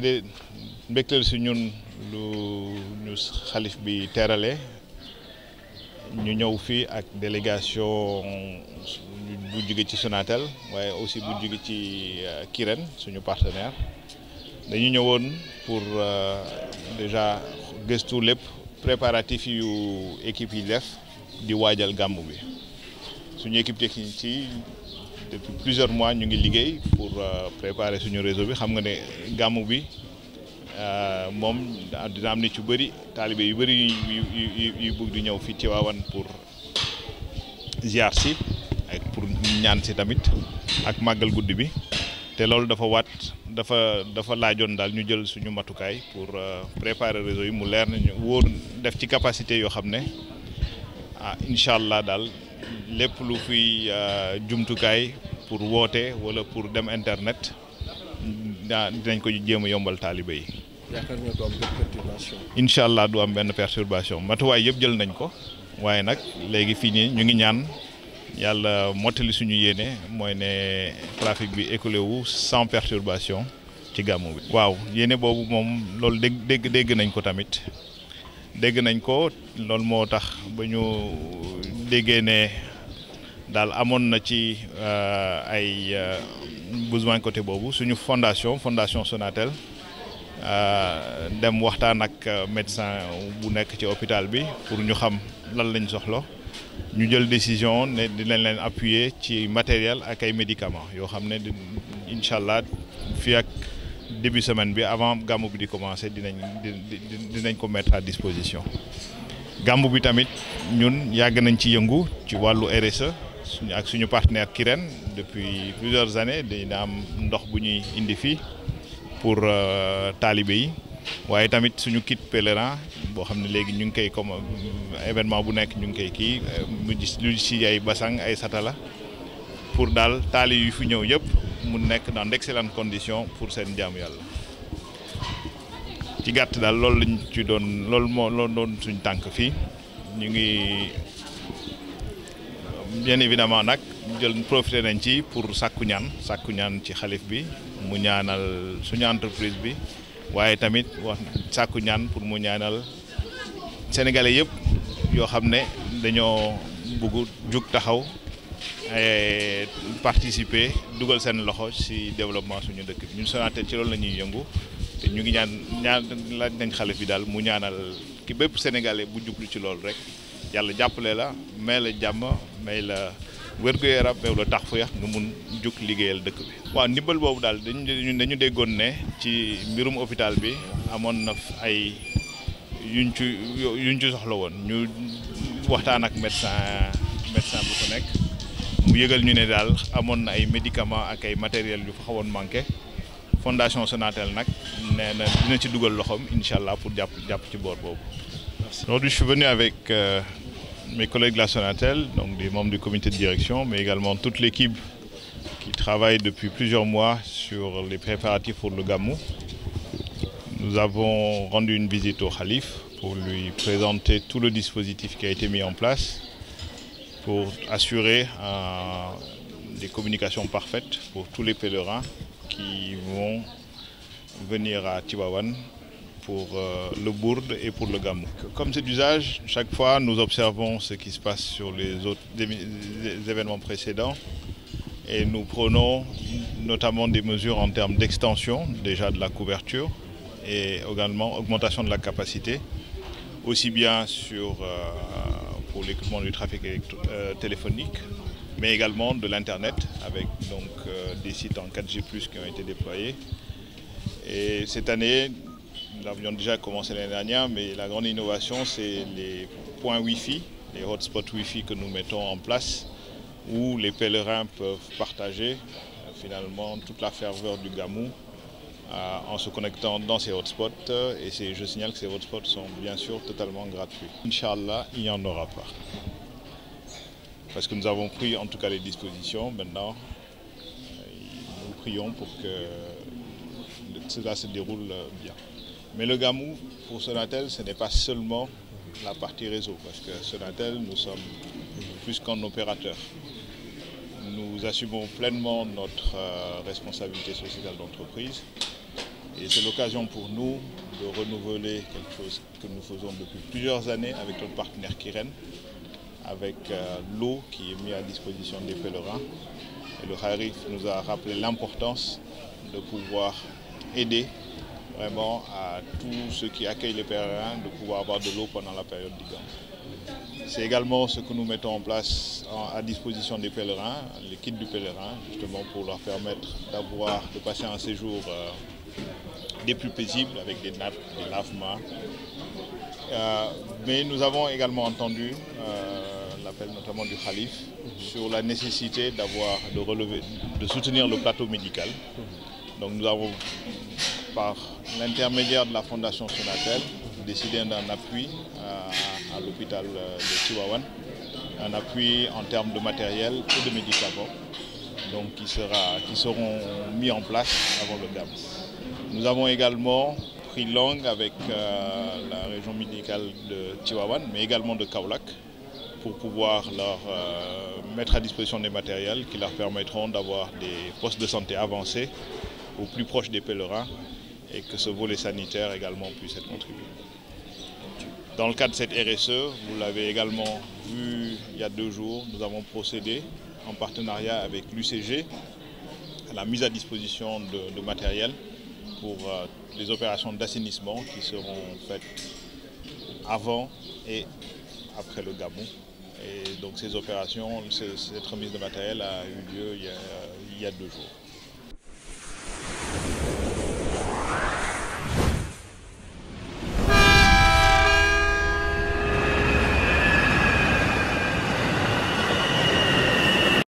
tey de mbégteel si ñun lu ñu xalif bi teerale ñu ñëw fii ak délégation bu jóge ci Sonatel waaye aussi bu jóge ci Kirène suñu partenaire dañu ñëwoon pour déjà gëstu lépp préparatif yu équipe yi def di waajal gàmmu bi suñu équipe technique ci depuis plusieurs mois ñu ngi liggéey pour préparer suñu réseau bi xam nga ne gàmmu bi moom dina am nit yu bëri taalibe yu bëri yu bëgg di ñëw fii Tivaouane pour ziar si ak pour ñaan si tamit ak màggal guddi bi te loolu dafa laajoon daal ñu jël suñu matukaay pour préparer réseau yi mu leer nañu wóor def ci capacité yoo xam ne incha allah daal lépp lu fiy jumtukaay pour woote wala pour dem internet dinañ ko jéem a yombal taalibe yi. yaakaar nga du am benn perturbation. incha allah du am benn perturbation matuwaay yëpp jël nañ ko waaye nag léegi fii nii ñu ngi ñaan yàlla mottali suñu yéene mooy ne trafic bi écoulé wu sans perturbation ci gàmmu bi. waaw yéene boobu moom loolu dégg nañ ko tamit dégg nañ ko loolu moo tax ba ñu déggee ne daal amoon na ci ay besoin côté boobu suñu fondation Sonatel dem waxtaan ak médecin bu nekk ci hôpital bi pour ñu xam lan lañ soxla ñu jël décision ne dinañ leen appuyer ci matériel ak ay médicaments yoo xam ne incha allah fii ak début semaine bi avant gàmmu bi di commencer dinañ ko mettre à disposition. gàmmu bi tamit ñun yàgg nañ ci yëngu ci wàllu RSE ak suñu partenaire Kirène depuis plusieurs années dina am ndox bu ñuy indi fii pour taalibe yi waaye tamit suñu kit pèlerin boo xam ne léegi ñu ngi koy comme événement bu nekk ñu ngi koy kii lu ci ay basang ay satala pour daal taali yu fi ñëw yëpp mu nekk dans d'excellentes conditions pour seen jaamu yàlla ci gàtt daal loolu lañ ci loolu doon suñ tànk fii ñu ngi bien évidemment nag profité nañ ci pour sàkku ñaan ci xalif bi mu ñaanal suñu entreprise bi waaye tamit wax sàkku ñaan pour mu ñaanal sénégalais yëpp yoo xam ne dañoo bëgg jug taxaw participer dugal seen loxo ci développement suñu dëkk bi ñun Sonatel ci loolu la ñuy yëngu te ñu ngi ñaan laaj nañ xalif bi daal mu ñaanal ki bépp sénégalais bu jublu ci loolu rek yàlla jàppale la may la jàmm may la wér-gu-yaram may la tax fu yax nga mun jug liggéeyal dëkk bi. waaw ndimbal boobu daal dañu déggoon ne ci mbirum hôpital bi amoon na ay yuñ ci soxla woon ñu waxtaan ak médecin bu ko nekk mu yëgal ñu ne daal amoon na ay médicaments ak ay matériels yu fa xawoon manqué fondation Sonatel nag nee na dina ci dugal loxoom incha allah pour jàpp ci boor boobu. Aujourd'hui, je suis venu avec mes collègues de la Sonatel, donc des membres du comité de direction, mais également toute l'équipe qui travaille depuis plusieurs mois sur les préparatifs pour le Gamou. Nous avons rendu une visite au Khalif pour lui présenter tout le dispositif qui a été mis en place pour assurer des communications parfaites pour tous les pèlerins qui vont venir à Tivaouane pour le Bourde et pour le Gamou. Comme c'est d'usage, chaque fois nous observons ce qui se passe sur les autres événements précédents et nous prenons notamment des mesures en termes d'extension déjà de la couverture et également augmentation de la capacité, aussi bien pour l'équipement du trafic téléphonique, mais également de l'Internet avec donc des sites en 4G+ qui ont été déployés. Et cette année, nous l'avions déjà commencé l'année dernière, mais la grande innovation, c'est les points Wi-Fi, les hotspots Wi-Fi que nous mettons en place, où les pèlerins peuvent partager finalement toute la ferveur du Gamou en se connectant dans ces hotspots. Et je signale que ces hotspots sont bien sûr totalement gratuits. Inch'Allah, il n'y en aura pas. Parce que nous avons pris en tout cas les dispositions. Maintenant, nous prions pour que cela se déroule bien. Mais le Gamou, pour Sonatel, ce n'est pas seulement la partie réseau, parce que Sonatel, nous sommes plus qu'un opérateur. Nous assumons pleinement notre responsabilité sociale d'entreprise Et c'est l'occasion pour nous de renouveler quelque chose que nous faisons depuis plusieurs années avec notre partenaire Kiren, avec l'eau qui est mise à disposition des pèlerins. Et le Kharif nous a rappelé l'importance de pouvoir aider vraiment à tous ceux qui accueillent les pèlerins de pouvoir avoir de l'eau pendant la période du Gam. C'est également ce que nous mettons en place à disposition des pèlerins, les kits du pèlerin, justement pour leur permettre de passer un séjour des plus paisibles avec des nappes, des lavements. Mais nous avons également entendu l'appel notamment du Khalif sur la nécessité de soutenir le plateau médical. Donc nous avons, par l'intermédiaire de la Fondation Sonatel, décidé d'un appui à l'hôpital de Tivaouane, un appui en termes de matériel et de médicaments, donc qui seront mis en place avant le Gam. Nous avons également pris langue avec la région médicale de Tivaouane, mais également de Kaolack, pour pouvoir leur mettre à disposition des matériels qui leur permettront d'avoir des postes de santé avancés au plus proche des pèlerins et que ce volet sanitaire également puisse être contribué. Dans le cadre de cette RSE, vous l'avez également vu il y a 2 jours, nous avons procédé en partenariat avec l'UCG à la mise à disposition de matériel pour les opérations d'assainissement qui seront faites avant et après le Gabon. Et donc ces opérations, cette remise de matériel a eu lieu il y a 2 jours.